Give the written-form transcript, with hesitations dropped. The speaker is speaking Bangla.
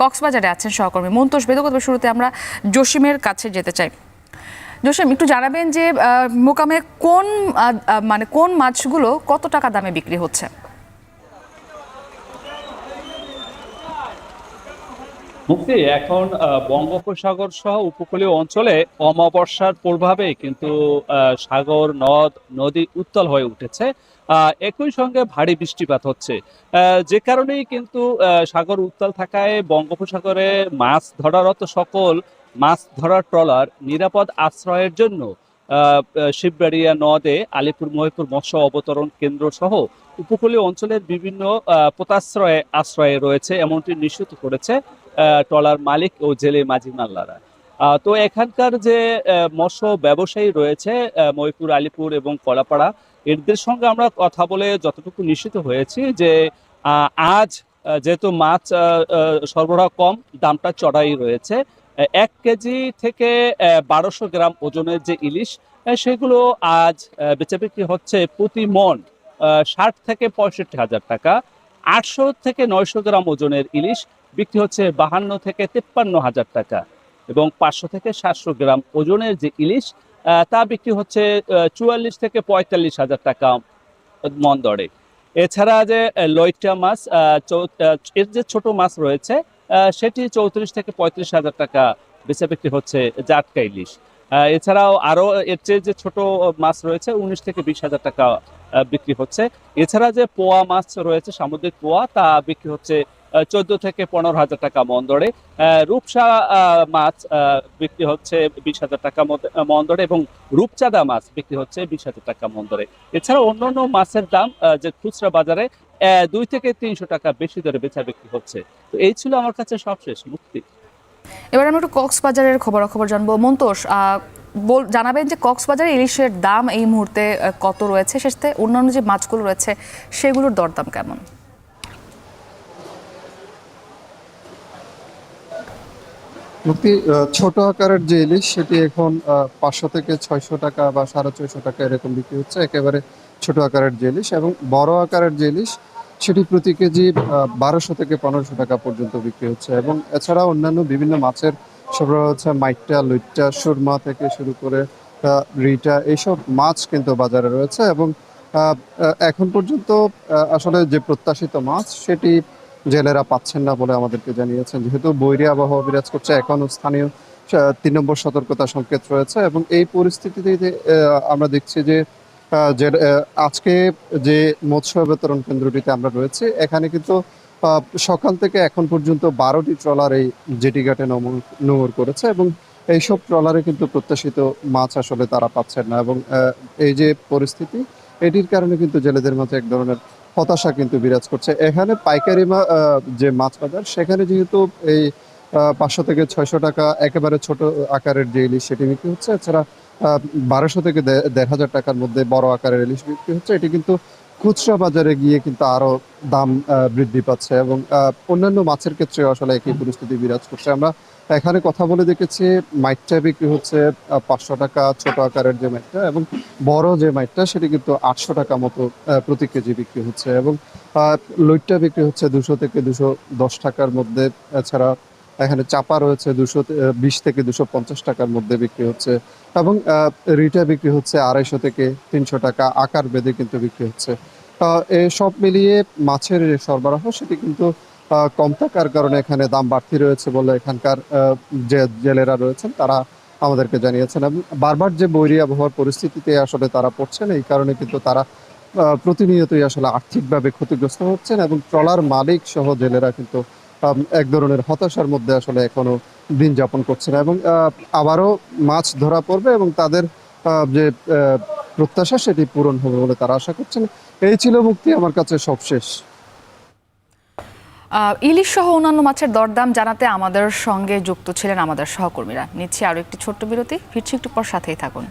কক্সবাজারে আছেন সহকর্মী মন্তোষ বেদকত। শুরুতে আমরা জসিমের কাছে যেতে চাই। জসিম, একটু জানাবেন যে মোকামে কোন মাছগুলো কত টাকা দামে বিক্রি হচ্ছে? মুক্তি এখন বঙ্গোপসাগর সহ উপকূলীয় অঞ্চলে অমাবস্যার প্রভাবে কিন্তু সাগর নদী উত্তাল হয়ে উঠেছে। একই সঙ্গে ভারী বৃষ্টিপাত হচ্ছে, যে কারণেই কিন্তু সাগর উত্তাল থাকায় বঙ্গোপসাগরে মাছ ধরারত সকল মাছ ধরার ট্রলার নিরাপদ আশ্রয়ের জন্য শিববাড়িয়া নদে আলিপুর মহিপুর মৎস্য অবতরণ কেন্দ্র সহ উপকূলীয় অঞ্চলের বিভিন্ন আশ্রয়ে রয়েছে, এমনটি নিশ্চিত করেছে ট্রলার মালিক ও জেলে মাঝি মাল্লারা। তো এখানকার যে মৎস্য ব্যবসায়ী রয়েছে মহিপুর, আলিপুর এবং কলাপাড়া, এদের সঙ্গে আমরা কথা বলে যতটুকু নিশ্চিত হয়েছি যে আজ যেহেতু মাছ সরবরাহ কম, দামটা চড়াই রয়েছে। 1 কেজি থেকে 1200 গ্রাম ওজনের যে ইলিশ, সেগুলো আজ বেচা বিক্রি হচ্ছে প্রতি মণ 60 থেকে 65 হাজার টাকা। 800 থেকে 900 গ্রাম ওজনের ইলিশ বিক্রি হচ্ছে 52 থেকে 53 হাজার টাকা, এবং 500 থেকে 700 গ্রাম ওজনের যে ইলিশ তা বিক্রি হচ্ছে 44 থেকে 45 হাজার টাকা মন দরে। এছাড়া যে লইট্টা মাছ, এর যে ছোট মাছ রয়েছে সেটি 34 থেকে 35 হাজার টাকা বেচা বিক্রি হচ্ছে জাটকা ইলিশ। এছাড়াও আরো এর চেয়ে যে ছোট মাছ রয়েছে 19 থেকে 20 হাজার টাকা বিক্রি হচ্ছে। এছাড়া যে পোয়া মাছ রয়েছে, সামুদ্রিক পোয়া, তা বিক্রি হচ্ছে 14 থেকে 15 হাজার টাকা মন দরে। রূপসা মাছ বিক্রি হচ্ছে 20 হাজার টাকা মন দরে, এবং রূপচাঁদা মাছ বিক্রি হচ্ছে 20 হাজার টাকা মন দরে। এছাড়া অন্যান্য মাছের দাম যে খুচরা বাজারে 2 থেকে 300 টাকা বেশি দরে বেচা বিক্রি হচ্ছে। তো এই ছিল আমার কাছে সবশেষ। মুক্তি, এবার আমরা একটু কক্সবাজারের খবরাখবর জানবো। মন্তোষ, জানাবেন যে কক্সবাজারে ইলিশের দাম এই মুহূর্তে কত রয়েছে, সাথে অন্যান্য যে মাছগুলো রয়েছে সেগুলোর দরদাম কেমন? মুক্তি, ছোট আকারের যে ইলিশ সেটি এখন 500 থেকে 600 টাকা বা 650 টাকা এরকম বিক্রি হচ্ছে একেবারে ছোট আকারের যে ইলিশ, এবং বড় আকারের যে ইলিশ সেটি প্রতি কেজি 1200 থেকে 1500 টাকা পর্যন্ত বিক্রি হচ্ছে। এবং এছাড়া অন্যান্য বিভিন্ন মাছের সরবরাহ হচ্ছে, মাইটটা, লইট্টা, সুরমা থেকে শুরু করে রিটা, এইসব মাছ কিন্তু বাজারে রয়েছে। এবং এখন পর্যন্ত আসলে যে প্রত্যাশিত মাছ সেটি জেলেরা পাচ্ছেন না বলে আমাদেরকে জানিয়েছেন। যেহেতু বৈরী আবহাওয়া বিরাজ করছে, এখনও স্থানীয় 3 নম্বর সতর্কতা সংকেত রয়েছে, এবং এই পরিস্থিতিতে আমরা দেখছি যে আজকে যে মৎস্য বিতরণ কেন্দ্রটিতে আমরা রয়েছে, এখানে কিন্তু সকাল থেকে এখন পর্যন্ত 12টি ট্রলার এই জেটি ঘাটে নোঙর করেছে, এবং এইসব ট্রলারে কিন্তু প্রত্যাশিত মাছ আসলে তারা পাচ্ছেন না। এবং এই যে পরিস্থিতি, এটির কারণে কিন্তু জেলেদের মাঝে এক ধরনের হতাশা কিন্তু বিরাজ করছে। এখানে পাইকারি যে মাছ বাজার, সেখানে যেহেতু এই 500 থেকে 600 টাকা একেবারে ছোট আকারের যে ইলিশ সেটি বিক্রি হচ্ছে, এছাড়া 1200 থেকে 1500 টাকার মধ্যে বড় আকারের ইলিশ বিক্রি হচ্ছে, এটি কিন্তু খুচরা বাজারে গিয়ে কিন্তু আরো দাম বৃদ্ধি পাচ্ছে। এবং অন্যান্য মাছের ক্ষেত্রে আসলে একই পরিস্থিতি বিরাজ করছে। আমরা এখানে কথা বলে দেখেছি, মাইটটা বিক্রি হচ্ছে 500 টাকা ছোট আকারের যে মাইটটা, এবং বড় যে মাইটটা সেটি কিন্তু 800 টাকা মতো প্রতি কেজি বিক্রি হচ্ছে। এবং লইট্টা বিক্রি হচ্ছে 200 থেকে 210 টাকার মধ্যে। এছাড়া এখানে চাপা রয়েছে 220 থেকে 250 টাকার মধ্যে বিক্রি হচ্ছে, এবং রিটা বিক্রি হচ্ছে 250 থেকে 300 টাকা আকার বেঁধে কিন্তু বিক্রি হচ্ছে। সব মিলিয়ে মাছের যে সরবরাহ সেটি কিন্তু কম থাকার কারণে এখানে দাম বাড়তি রয়েছে বলে এখানকার যে জেলেরা রয়েছেন তারা আমাদেরকে জানিয়েছেন। এবং বারবার যে বৈরী আবহাওয়ার পরিস্থিতিতে আসলে তারা পড়ছেন, এই কারণে কিন্তু তারা প্রতিনিয়তই আসলে আর্থিকভাবে ক্ষতিগ্রস্ত হচ্ছেন, এবং ট্রলার মালিক সহ জেলেরা কিন্তু এক ধরনের হতাশার মধ্যে আসলে এখনো দিন যাপন করছে না। এবং আবারও মাছ ধরা পড়বে এবং তাদের যে প্রত্যাশা সেটি পূরণ হবে বলে তারা আশা করছেন। এই ছিল মুক্তি আমার কাছে সবশেষ। ইলিশ সহ অন্যান্য মাছের দরদাম জানাতে আমাদের সঙ্গে যুক্ত ছিলেন আমাদের সহকর্মীরা। নিচ্ছি আরো একটি ছোট্ট বিরতি, ফিরছি একটু পর, সাথেই থাকুন।